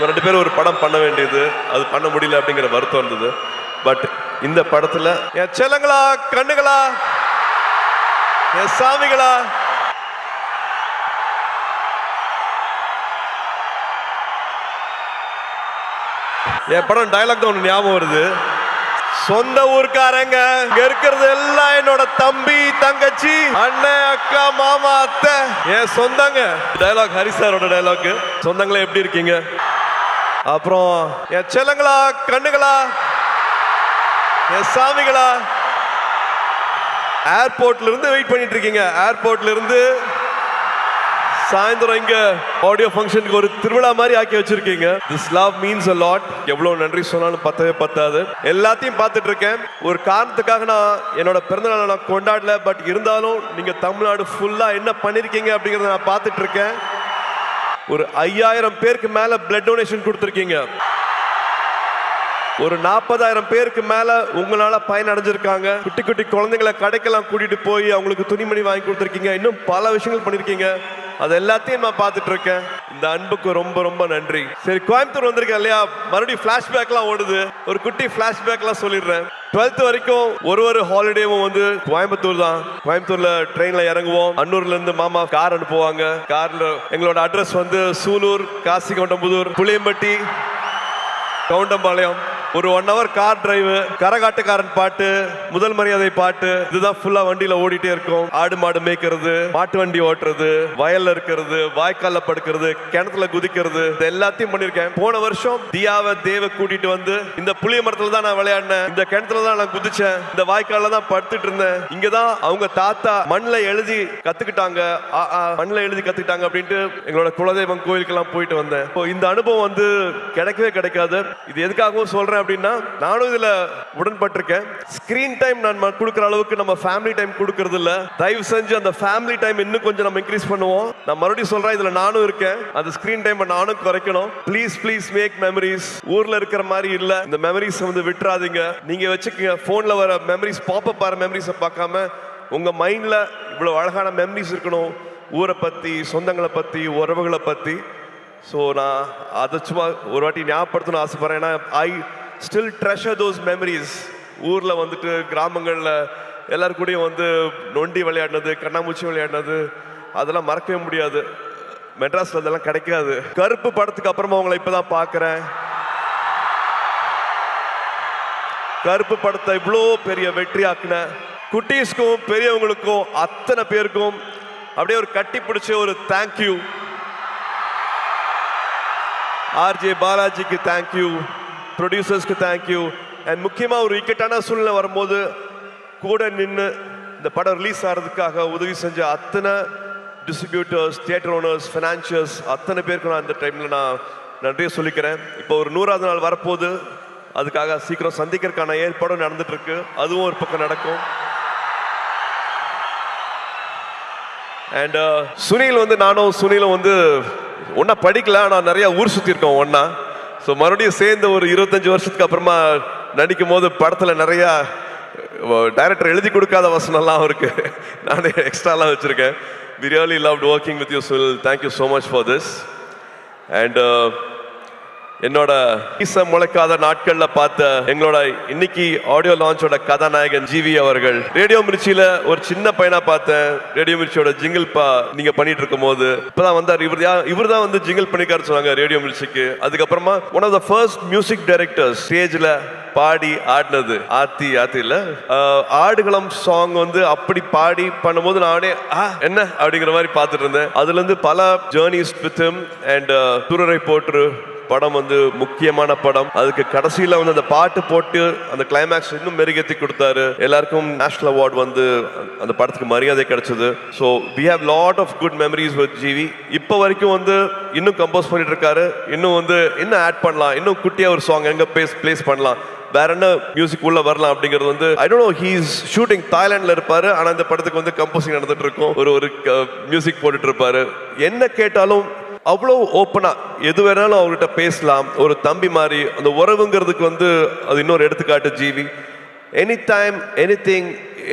2 பேரும் ஒரு படம் பண்ண வேண்டியது, அது பண்ண முடியல அப்படிங்கிற வருத்தம் இருந்தது. பட் இந்த படத்துல என் செல்லங்களா, கண்ணுகளா, என் சாமிகளா, என் படம் டயலாக் தான் ஒன்று ஞாபகம் வருது. சொந்த ஊர்க்காரங்க இங்க இருக்கிறது எல்லாம் என்னோட தம்பி, தங்கச்சி, அண்ணன், அக்கா, மாமா, அத்தை, என் சொந்தங்க. டயலாக் ஹரி சாரோட டயலாக். சொந்தங்களே எப்படி இருக்கீங்க? அப்புறம் என் செல்லங்களா, கண்ணுகளா, என் சாமிகளா, ஏர்போர்ட்ல இருந்து வெயிட் பண்ணிட்டு இருக்கீங்க. ஏர்போர்ட்ல இருந்து சாயந்தரம் இங்க ஆடியோ ஃபங்க்ஷனுக்கு ஒரு திருவிழா மாதிரி ஆக்கி வச்சிருக்கீங்க. This love means a lot. எவ்வளவு நன்றி சொன்னாலும் பத்தவே பத்தாது. எல்லாத்தையும் பார்த்துட்டு இருக்கேன். ஒரு காரணத்துக்காக நான் என்னோட பிறந்தநாளை நான் கொண்டாடல. பட் இருந்தாலும் நீங்க தமிழ்நாடு ஃபுல்லா என்ன பண்ணிருக்கீங்க அப்படிங்கறத நான் பார்த்துட்டு இருக்கேன். ஒரு 5000 பேருக்கு மேல பிளட் டொனேஷன் கொடுத்துருக்கீங்க. ஒரு 40,000 பேருக்கு மேல உங்களால பயன் அடைஞ்சிருக்காங்க. குட்டி குட்டி குழந்தைங்களை கடைக்கெல்லாம் கூட்டிட்டு போய் அவங்களுக்கு துணிமணி வாங்கி கொடுத்துருக்கீங்க. இன்னும் பல விஷயங்கள் பண்ணிருக்கீங்க. அது எல்லாத்தையும் நான் பார்த்துட்டு இருக்கேன். இந்த அன்புக்கு ரொம்ப ரொம்ப நன்றி. சரி, கோயம்புத்தூர் வந்திருக்கேன் இல்லையா, மறுபடியும் பிளாஷ்பேக்லாம் ஓடுது. ஒரு குட்டி பிளாஷ்பேக்லாம் சொல்லிடுறேன். 12th வரைக்கும் ஒரு ஹாலிடேவும் வந்து கோயம்புத்தூர் தான். கோயம்புத்தூர்ல ட்ரெயின்ல இறங்குவோம். அன்னூர்ல இருந்து மாமா கார் அனுப்புவாங்க. கார்ல எங்களோட அட்ரஸ் வந்து சூலூர், காசிகவுண்டம்புதூர், புளியம்பட்டி, கவுண்டம்பாளையம். ஒரு 1 hour கார் டிரைவ், கரகாட்டுக்காரன் பாட்டு, முதல் மரியாதை பாட்டு, இதுதான் ஃபுல்லா வண்டியில ஓடிட்டே இருக்கும். ஆடு மாடு மேய்க்கிறது, மாட்டு வண்டி ஓட்டுறது, வயல்ல இருக்கிறது, வாய்க்கால்ல படுக்கிறது, கிணத்துல குதிக்கிறது, இது எல்லாத்தையும் பண்ணிருக்கேன். போன வருஷம் தியாவை தேவ கூட்டிட்டு வந்து இந்த புளிய மரத்துல தான் நான் விளையாடினேன், இந்த கிணத்துல தான் நான் குதிச்சேன், இந்த வாய்க்கால்ல தான் படுத்துட்டு இருந்தேன். இங்கதான் அவங்க தாத்தா மண்ணில் எழுதி கத்துக்கிட்டாங்க, மண்ணில் எழுதி கத்துக்கிட்டாங்க அப்படின்ட்டு எங்களோட குலதெய்வம் கோயிலுக்கெல்லாம் போயிட்டு வந்தேன். இந்த அனுபவம் வந்து கிடைக்கவே கிடைக்காது. இது எதுக்காகவும் சொல்றேன் அப்படின்னா, நானும் இதுல உடன்பட்டிருக்கேன். ஸ்கிரீன் டைம் நான் கொடுக்கிற அளவுக்கு நம்ம ஃபேமிலி டைம் கொடுக்கறது இல்ல. தயவு செஞ்சு அந்த ஃபேமிலி டைம் இன்னும் கொஞ்சம் நம்ம இன்க்ரீஸ் பண்ணுவோம். நான் மறுபடியும் சொல்றேன், இதுல நானும் இருக்கேன். அந்த ஸ்கிரீன் டைம் நானும் குறைக்கணும். Please make memories. ஊர்ல இருக்கிற மாதிரி இல்ல, இந்த மெமரிஸ் வந்து விட்டுறாதீங்க. நீங்க வச்சுக்கங்க. போன்ல வர மெமரிஸ், பாப்பப் ஆற மெமரிஸை பார்க்காம உங்க மைண்ட்ல இவ்வளவு அழகான மெமரிஸ் இருக்கணும். ஊரை பத்தி, சொந்தங்களை பத்தி, உறவுகளை பத்தி. ஸோ நான் அதை சும்மா ஒரு வாட்டி ஞாபகப்படுத்தணும்னு ஆசைப்படுறேன். ஏன்னா I still treasure those memories. ஊரில் வந்துட்டு கிராமங்களில் எல்லாரும் கூடயும் வந்து நொண்டி விளையாடினது, கண்ணாமூச்சி விளையாடினது, அதெல்லாம் மறக்கவே முடியாது. மெட்ராஸில் அதெல்லாம் கிடைக்காது. கருப்பு படத்துக்கு அப்புறமா உங்களை இப்போதான் பார்க்குறேன். கருப்பு படத்தை இவ்வளோ பெரிய வெற்றி ஆக்குன குட்டீஸ்க்கும் பெரியவங்களுக்கும் அத்தனை பேருக்கும் அப்படியே ஒரு கட்டி பிடிச்ச ஒரு தேங்க்யூ. ஆர்ஜே பாலாஜிக்கு தேங்க்யூ, ப்ரொடியூசர்ஸ்க்கு தேங்க்யூ. அண்ட் முக்கியமாக ஒரு இக்கட்டான சூழ்நிலை வரும்போது கூட நின்று இந்த படம் ரிலீஸ் ஆகிறதுக்காக உதவி செஞ்ச அத்தனை டிஸ்ட்ரிபியூட்டர்ஸ், தியேட்டர் ஓனர்ஸ், ஃபினான்ஷியர்ஸ், அத்தனை பேருக்கு நான் இந்த டைமில் நான் நன்றியை சொல்லிக்கிறேன். இப்போ ஒரு 100வது நாள் வரப்போகுது. அதுக்காக சீக்கிரம் சந்திக்கிறதுக்கான ஏற்பாடும் நடந்துட்டு இருக்கு. அதுவும் ஒரு பக்கம் நடக்கும். அண்ட் சுனில் வந்து, நானும் சுனிலும் வந்து ஒன்னா படிக்கல, ஆனால் நிறைய ஊர் சுற்றி இருக்கோம் ஒன்னா. ஸோ மறுபடியும் சேர்ந்து ஒரு 25 வருஷத்துக்கு அப்புறமா நடிக்கும் போது படத்தில் நிறையா டைரக்டர் எழுதி கொடுக்காத வசனம்லாம் இருக்கு. நானே எக்ஸ்ட்ராலாம் வச்சிருக்கேன். We really loved working with you, Sunil. Thank you so much for this. And என்னோட முளைக்காத நாட்கள்ல பார்த்த எங்களோட இன்னைக்கு ஆடியோ லான்ச்சோட கதாநாயகன் ஜிவி அவர்கள், ரேடியோ மிர்ச்சியில ஒரு சின்ன பையனா பார்த்தேன். ரேடியோ மிர்ச்சியோட ஜிங்கிள் நீங்க பண்ணிட்டு இருக்கும் போது இப்பதான் வந்தார். இவர் தான் வந்து ஜிங்கிள் பண்ணிக்காரு சொன்னாங்க ரேடியோ மிர்ச்சிக்கு. அதுக்கப்புறமா one of the first music directors ஸ்டேஜ்ல பாடி ஆடினது ஆத்தி இல்ல ஆடுகளம் சாங் வந்து அப்படி பாடி பண்ணும்போது நானே என்ன அப்படிங்கிற மாதிரி பார்த்துட்டு இருந்தேன். அதுல இருந்து பல ஜேர்னிஸ் வித் ஹிம். அண்ட் துரரை போற்று படம் வந்து முக்கியமான படம். அதுக்கு கடைசியில வந்து அந்த பாட்டு போட்டு அந்த கிளைமேக்ஸ் இன்னும் மெருகேற்றி கொடுத்தாரு. எல்லாருக்கும் நேஷனல் அவார்டு வந்து அந்த படத்துக்கு மரியாதை கிடைச்சது. So we have lot of good memories with GV. இப்போ வரைக்கும் வந்து இன்னும் கம்போஸ் பண்ணிட்டு இருக்காரு. இன்னும் வந்து இன்னும் ஆட் பண்ணலாம், இன்னும் குட்டியா ஒரு சாங் எங்க பிளேஸ் பண்ணலாம், வேற என்ன மியூசிக் உள்ள வரலாம் அப்படிங்கிறது வந்து I don't know. He is shooting தாய்லாந்துல இருப்பாரு. ஆனா இந்த படத்துக்கு வந்து கம்போசிங் நடந்துட்டு இருக்கும். ஒரு மியூசிக் போட்டுட்டு இருப்பாரு. என்ன கேட்டாலும் அவ்வளோ ஓப்பனா எது வேணாலும் அவர்கிட்ட பேசலாம். ஒரு தம்பி மாதிரி அந்த உறவுங்கிறதுக்கு வந்து அது இன்னொரு எடுத்துக்காட்டு GV. anytime, anything,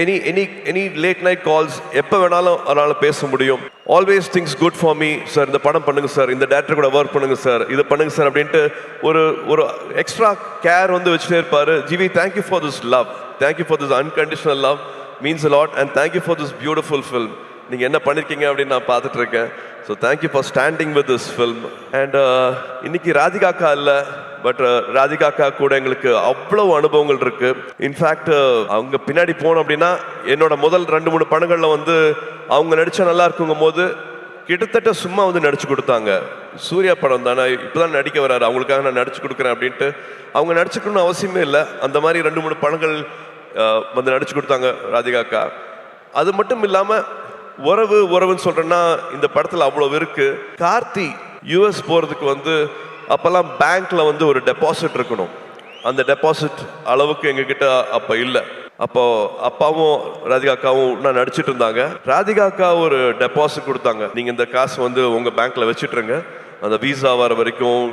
any late night calls, எப்போ வேணாலும் அதனால் பேச முடியும். Always things good for me sir, இந்த படம் பண்ணுங்க சார், இந்த டேரக்டர் கூட ஒர்க் பண்ணுங்க சார், இதை பண்ணுங்க சார் அப்படின்ட்டு ஒரு எக்ஸ்ட்ரா கேர் வந்து வச்சுட்டே இருப்பார். GV, thank you for this love, thank you for this unconditional love, means a lot, and thank you for this beautiful film. நீங்கள் என்ன பண்ணியிருக்கீங்க அப்படின்னு நான் பார்த்துட்டு இருக்கேன். So thank you for standing with this film. And இன்னைக்கு ராதிகா அக்கா இல்லை, பட் ராதிகா அக்கா கூட எங்களுக்கு அவ்வளவு அனுபவங்கள் இருக்கு. இன்ஃபேக்ட் அவங்க பின்னாடி போனோம் அப்படின்னா என்னோட முதல் 2-3 படங்களில் வந்து அவங்க நடிச்சா நல்லா இருக்குங்கும் போது கிட்டத்தட்ட சும்மா வந்து நடிச்சு கொடுத்தாங்க. சூர்யா படம் தானே, இப்போதான் நடிக்க வராரு, அவங்களுக்காக நான் நடிச்சு கொடுக்குறேன் அப்படின்ட்டு அவங்க நடிச்சுக்கணும்னு அவசியமே இல்லை. அந்த மாதிரி 2-3 படங்கள் வந்து நடிச்சு கொடுத்தாங்க ராதிகா அக்கா. அது மட்டும் இல்லாமல் உறவுன்னு சொல்றேன்னா இந்த படத்தில் அவ்வளவு இருக்கு. கார்த்தி யூஎஸ் போறதுக்கு வந்து அப்பெல்லாம் பேங்க்ல வந்து ஒரு டெபாசிட் இருக்கணும். அந்த டெபாசிட் அளவுக்கு எங்ககிட்ட அப்ப இல்லை. அப்போ அப்பாவும் ராதிகா அக்காவும் நான் நடிச்சிட்டு இருந்தாங்க. ராதிகா அக்கா ஒரு டெபாசிட் கொடுத்தாங்க, நீங்க இந்த காசு வந்து உங்க பேங்க்ல வச்சுட்டுருங்க, அந்த விசா வர வரைக்கும்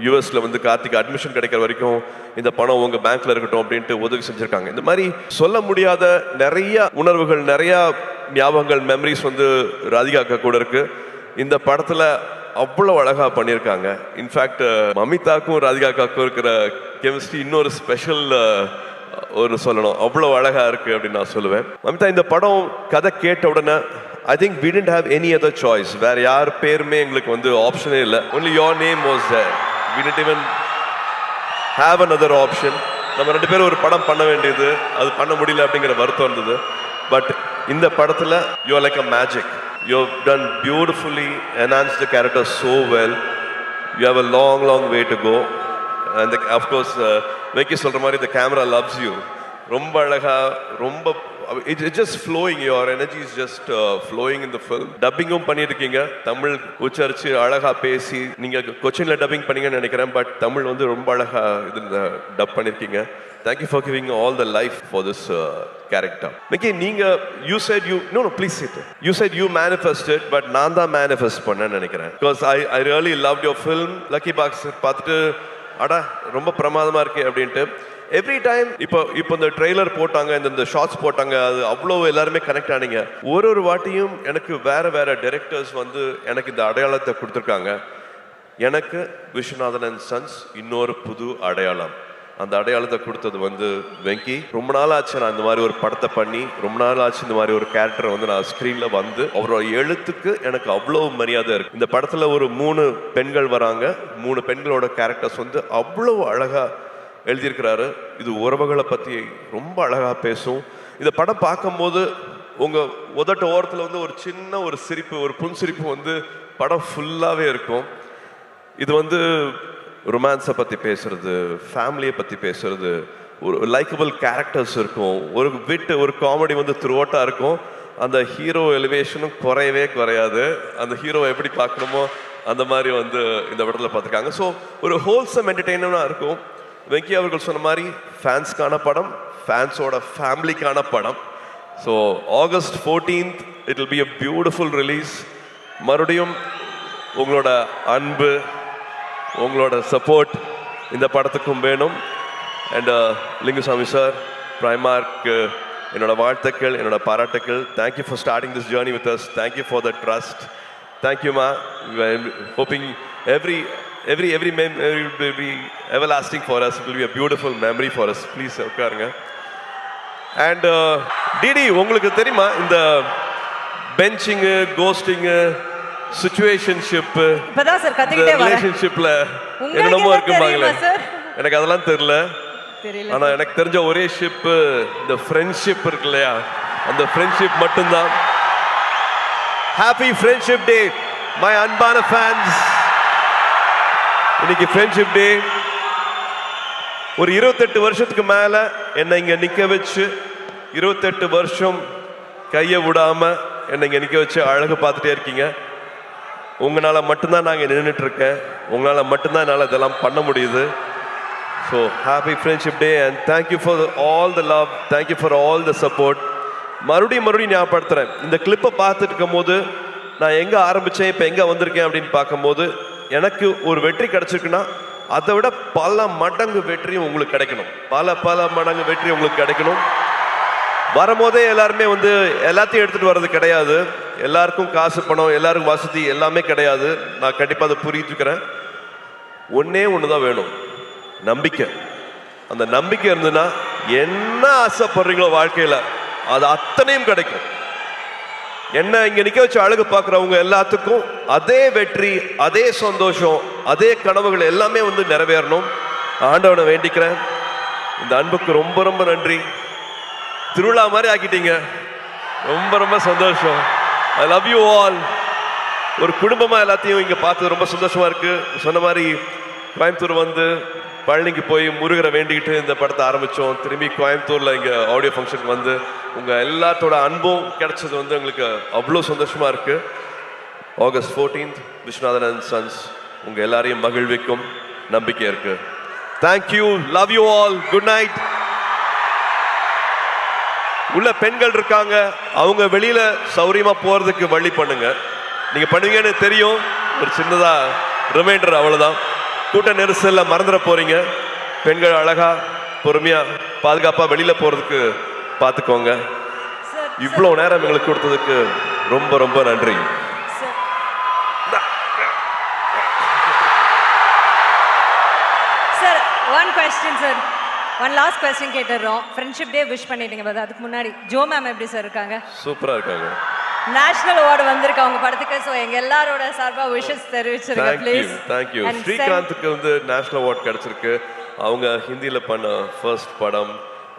யூஎஸ்ல வந்து கார்த்திக் அட்மிஷன் கிடைக்கிற வரைக்கும் இந்த பணம் உங்க பேங்க்ல இருக்கட்டும் அப்படின்ட்டு உதவி செஞ்சிருக்காங்க. இந்த மாதிரி சொல்ல முடியாத நிறைய உணர்வுகள், நிறைய ஞாபகங்கள், மெமரிஸ் வந்து ராதிகா அக்கா கூட இருக்கு. இந்த படத்துல அவ்வளோ அழகா பண்ணியிருக்காங்க. இன்ஃபேக்ட் மமிதாக்கும் ராதிகா அக்காவுக்கும் இருக்கிற கெமிஸ்ட்ரி இன்னொரு ஸ்பெஷல் ஒரு சொல்லணும், அவ்வளோ அழகா இருக்கு அப்படின்னு நான் சொல்லுவேன். மமிதா, இந்த படம் கதை கேட்ட உடனே I think we didn't have any other choice. வேற யார் பேருமே எங்களுக்கு வந்து ஆப்ஷனே இல்லை. Only your name was there. We didn't even have another option. நம்ம 2 பேரும் ஒரு படம் பண்ண வேண்டியது, அது பண்ண முடியல அப்படிங்கிற வருத்தம் இருந்தது. பட் இந்த படத்தில் you are like a magic. You have done beautifully, enhanced the character so well. You have a long way to go. And of course, Venki சொல்ற மாதிரி the camera loves you. ரொம்ப அழகா, ரொம்ப it's just flowing, your energy is just flowing in the film. டப்பிங்கும் பண்ணியிருக்கீங்க, தமிழ் உச்சரிச்சு அழகா பேசி, நீங்க கொச்சின்ல dubbing பண்ணீங்கன்னு நினைக்கிறேன், பட் தமிழ் வந்து ரொம்ப அழகா இதுல டப் பண்ணியிருக்கீங்க. Thank you for giving all the life for this character. Venki, you said no please sit. You said you manifested, but நான் தான் manifest பண்ணேன்னு நினைக்கிறேன். Because I really loved your film. Lucky Box பார்த்துட்டு அடா ரொம்ப பிரமாதமா இருக்கு அப்படின்ட்டு எவ்ரி டைம் இப்போ இந்த ட்ரெய்லர் போட்டாங்க, இந்த ஷார்ட்ஸ் போட்டாங்க, அது அவ்வளோ எல்லாருமே கனெக்ட் ஆனீங்க. ஒரு வாட்டியும் எனக்கு வேற டைரக்டர்ஸ் வந்து எனக்கு இந்த அடையாளத்தை கொடுத்துருக்காங்க. எனக்கு விஸ்வநாதன் அண்ட் சன்ஸ் இன்னொரு புது அடையாளம். அந்த அடையாளத்தை கொடுத்தது வந்து வெங்கி. ரொம்ப நாள் ஆச்சு நான் இந்த மாதிரி ஒரு படத்தை பண்ணி, ரொம்ப நாள் ஆச்சு இந்த மாதிரி ஒரு கேரக்டரை வந்து நான் ஸ்க்ரீன்ல வந்து, அவரோட எழுத்துக்கு எனக்கு அவ்வளோ மரியாதை இருக்கு. இந்த படத்துல ஒரு 3 பெண்கள் வராங்க. 3 பெண்களோட கேரக்டர்ஸ் வந்து அவ்வளோ அழகா எழுதியிருக்கிறாரு. இது உறவுகளை பற்றி ரொம்ப அழகாக பேசும். இந்த படம் பார்க்கும்போது உங்கள் உதட்ட ஓரத்தில் வந்து ஒரு சின்ன ஒரு சிரிப்பு, ஒரு புன்சிரிப்பு வந்து படம் ஃபுல்லாகவே இருக்கும். இது வந்து ரொமான்ஸை பற்றி பேசுறது, ஃபேமிலியை பற்றி பேசுறது, ஒரு லைக்கபிள் கேரக்டர்ஸ் இருக்கும், ஒரு விட்டு ஒரு காமெடி வந்து த்ரூ அவுட்டாக இருக்கும். அந்த ஹீரோ எலிவேஷனும் குறையாது. அந்த ஹீரோவை எப்படி பார்க்கணுமோ அந்த மாதிரி வந்து இந்த படத்தில் பார்த்துருக்காங்க. ஸோ ஒரு ஹோல்சம் என்டர்டெயின்மெண்ட்டாக இருக்கும். வெங்கி அவர்கள் சொன்ன மாதிரி ஃபேன்ஸ்க்கான படம், ஃபேன்ஸோட ஃபேமிலிக்கான படம். So August 14th it will be a beautiful release. மறுபடியும் உங்களோட அன்பு, உங்களோட சப்போர்ட் இந்த படத்துக்கும் வேணும். அண்ட் லிங்குசாமி சார், பிரைமார்க் என்னோட வாழ்த்துக்கள், என்னோட பாராட்டுக்கள். Thank you for starting this journey with us. Thank you for the trust. தேங்க்யூமா. Hoping every memory will be everlasting for us. It will be a beautiful memory for us. Please உட்காருங்க. And DD, உங்களுக்கு தெரியுமா இந்த benching, ghosting, situationship, இப்பதான் sir கத்திக்கிட்டே வரேன், ரிலேஷன்ஷிப்ல என்னென்னமோ இருக்குமாங்களே, எனக்கு அதெல்லாம் தெரியல. ஆனா எனக்கு தெரிஞ்ச ஒரே ஷிப் இந்த ஃப்ரெண்ட்ஷிப் இருக்கு இல்லையா, அந்த ஃப்ரெண்ட்ஷிப் மட்டும்தான். ஹாப்பி ஃப்ரெண்ட்ஷிப் டே மை அன்பான ஃபேன்ஸ். இன்னைக்கு ஃப்ரெண்ட்ஷிப் டே. ஒரு 28 வருஷத்துக்கு மேல என்னை இங்க நிக்க வச்சு, 28 வருஷம் கையை விடாம என்னை இங்க நிக்க வச்சு அழகு பார்த்துட்டே இருக்கீங்க. உங்களால மட்டும்தான் நாங்க நின்றுட்டு இருக்கேன். உங்களால மட்டும்தான் என்னால் இதெல்லாம் பண்ண முடியுது. So happy friendship day and thank you for all the love, thank you for all the support. மறுபடியும் ஞாபகப்படுத்துறேன், இந்த கிளிப்பை பார்த்துட்டு இருக்கும் போது நான் எங்கே ஆரம்பித்தேன், இப்போ எங்கே வந்திருக்கேன் அப்படின்னு பார்க்கும்போது எனக்கு ஒரு வெற்றி கிடச்சிருக்குன்னா அதை விட பல மடங்கு வெற்றியும் உங்களுக்கு கிடைக்கணும். பல மடங்கு வெற்றி உங்களுக்கு கிடைக்கணும். வரும்போதே எல்லாருமே வந்து எல்லாத்தையும் எடுத்துட்டு வர்றது கிடையாது. எல்லாருக்கும் காசு பணம், எல்லாருக்கும் வசதி எல்லாமே கிடையாது. நான் கண்டிப்பாக அதை புரிஞ்சுக்கிறேன். ஒன்னே ஒண்ணுதான் வேணும், நம்பிக்கை. அந்த நம்பிக்கை இருந்ததுன்னா என்ன ஆசைப்படுறீங்களோ வாழ்க்கையில அது அத்தனையும் கிடைக்கும். என்ன இங்க நிக்க வச்சு அழகு பார்க்குறவங்க எல்லாத்துக்கும் அதே வெற்றி, அதே சந்தோஷம், அதே கனவுகள் எல்லாமே வந்து நிறைவேறணும். ஆண்டவனை வேண்டிக்கிறேன். இந்த அன்புக்கு ரொம்ப ரொம்ப நன்றி. திருவிழா மாதிரி ஆக்கிட்டீங்க. ரொம்ப ரொம்ப சந்தோஷம். I love you all. ஒரு குடும்பமா எல்லாத்தையும் இங்க பார்த்து ரொம்ப சந்தோஷமா இருக்கு. சொன்ன மாதிரி கோயம்புத்தூர் வந்து பழனிக்கு போய் முருகரை வேண்டிக்கிட்டு இந்த படத்தை ஆரம்பித்தோம். திரும்பி கோயம்புத்தூரில் இங்கே ஆடியோ ஃபங்க்ஷனுக்கு வந்து உங்கள் எல்லாத்தோட அன்பும் கிடைச்சது வந்து எங்களுக்கு அவ்வளோ சந்தோஷமாக இருக்குது. August 14th Viswanathan and sons உங்கள் எல்லாரையும் மகிழ்விக்கும் நம்பிக்கை இருக்குது. Thank you, love you all, good night. உள்ள பெண்கள் இருக்காங்க, அவங்க வெளியில சௌரியமா போறதுக்கு வழி பண்ணுங்க. நீங்க பண்ணுவீங்கன்னு தெரியும். ஒரு சின்னதா ரிமைண்டர், அவ்வளவுதான். கூட்ட நெரிசல்ல மறந்துட போறீங்க. பெண்கள் அழகா பொறுமையா பாதுகாப்பா வெளியில போறதுக்கு பார்த்துக்கோங்க. இவ்வளவு நேரம் எங்களுக்கு கொடுத்ததுக்கு ரொம்ப ரொம்ப நன்றி. Sir, one question sir. One last question கேட்டுறோம். ஃப்ரெண்ட்ஷிப் டே விஷ் பண்ணிட்டீங்க. அதுக்கு முன்னாடி ஜோ மேம் எப்படி சார் இருக்காங்க? சூப்பரா இருக்காங்க. நேஷனல் அவார்டு வந்திருக்கு அவங்க படத்துக்கு. சோ எங்க எல்லாரோட சார்பா விஷஸ் தெரிவிச்சிருங்க ப்ளீஸ். Thank you. ஸ்ரீகாந்துக்கு வந்து நேஷனல் அவார்ட் கிடைச்சிருக்கு. அவங்க ஹிந்தியில பண்ண ஃபர்ஸ்ட் படம்.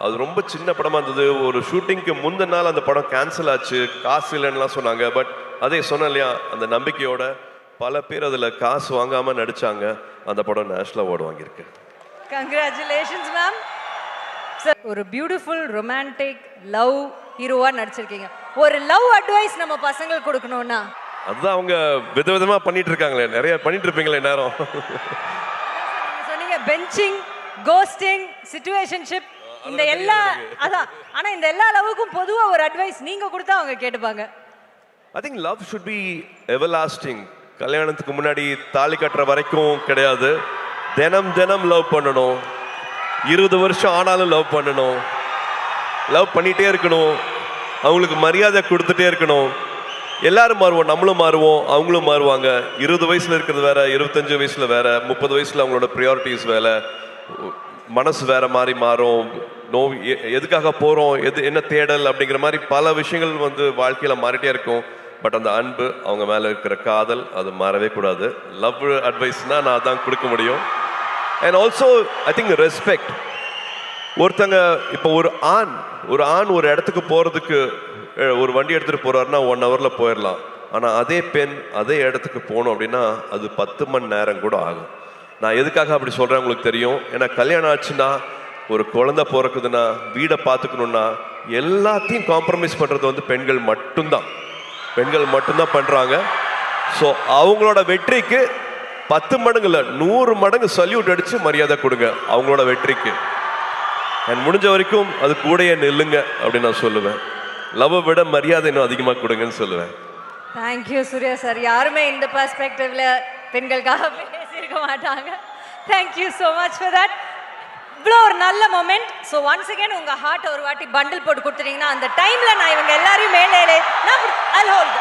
அது ரொம்ப சின்ன படமா இருந்தது. ஒரு ஷூட்டிங்க்கு முந்தின நாள் அந்த படம் கேன்சல் ஆச்சு, காசு இல்லைன்னுலாம் சொன்னாங்க. பட் அதே சொன்னேன் இல்லையா, அந்த நம்பிக்கையோட பல பேர் அதில் காசு வாங்காம நடிச்சாங்க. அந்த படம் நேஷனல் அவார்டு வாங்கியிருக்கு. Congratulations ma'am. சார், ஒரு பியூட்டிஃபுல் ரொமான்டிக் லவ் ஹீரோவா நடிச்சிருக்கீங்க. ஒரு லவ் அட்வைஸ் நம்ம பசங்களுக்கு கொடுக்கணும்னா? அதுதான் அவங்க விதவிதமா பண்ணிட்டு இருக்காங்களே, நிறைய பண்ணிட்டு இருப்பீங்களே நேரம். சொன்னீங்க பெஞ்சிங், கோஸ்டிங், சிச்சுவேஷன்ஷிப், இந்த எல்லா அதான். ஆனா இந்த எல்லா லவ்வுக்கும் பொதுவா ஒரு அட்வைஸ் நீங்க கொடுத்தா அவங்க கேட்டுப்பாங்க. I think love should be everlasting. கல்யாணத்துக்கு முன்னாடி தாலி கட்டுற வரைக்கும் கிடையாது. தினம் தினம் லவ் பண்ணணும். 20 வருஷம் ஆனாலும் லவ் பண்ணணும். லவ் பண்ணிட்டே இருக்கணும். அவங்களுக்கு மரியாதை கொடுத்துட்டே இருக்கணும். எல்லாரும் மாறுவோம், நம்மளும் மாறுவோம், அவங்களும் மாறுவாங்க. 20 வயசுல இருக்கிறது வேற, 25 வயசுல வேற, 30 வயசுல அவங்களோட ப்ரியாரிட்டிஸ் வேற, மனசு வேற மாதிரி மாறும். எதுக்காக போறோம், என்ன தேடல் அப்படிங்கிற மாதிரி பல விஷயங்கள் வந்து வாழ்க்கையில மாறிட்டே இருக்கும். பட் அந்த அன்பு, அவங்க மேல இருக்கிற காதல், அது மாறவே கூடாது. லவ் அட்வைஸ்னா நான் அதான் கொடுக்க முடியும். And also I think respect. ஒருத்தங்க இப்போ ஒரு ஆண் ஒரு இடத்துக்கு போறதுக்கு ஒரு வண்டி எடுத்துட்டு போறாருன்னா 1 hourல போயிடலாம். ஆனா அதே பெண் அதே இடத்துக்கு போகணும் அப்படின்னா அது 10 மணி நேரம் கூட ஆகும். நான் எதுக்காக அப்படி சொல்றேன் உங்களுக்கு தெரியும். ஏன்னா கல்யாணம் ஆச்சுன்னா, ஒரு குழந்தை பிறக்குதுன்னா, வீடை பார்த்துக்கணும்னா எல்லாத்தையும் காம்ப்ரமைஸ் பண்றது வந்து பெண்கள் மட்டும்தான் பண்றாங்க. ஸோ அவங்களோட வெற்றிக்கு 10 மடங்கு இல்லை, 100 மடங்கு சல்யூட் அடிச்சு மரியாதை கொடுங்க அவங்களோட வெற்றிக்கு. அண்ட் முடிஞ்ச வரைக்கும் அது கூடயே நில்லுங்க அப்படின்னு நான் சொல்லுவேன். லவ் விட மரியாதை இன்னும் அதிகமாக கொடுங்கன்னு சொல்லுவேன். Thank you Suriya sir. யாருமே இந்த பெர்ஸ்பெக்டிவ்ல பெண்களுக்காக பேசியிருக்க மாட்டாங்க. Thank you so much for that. இவ்வளோ ஒரு நல்ல மொமெண்ட். ஸோ ஒன்ஸ் அகேன் உங்கள் ஹார்ட் ஒரு வாட்டி பண்டில் போட்டு கொடுத்துட்டீங்கன்னா அந்த டைமில் நான் இவங்க எல்லாரையும் மேலே நான் I'll hold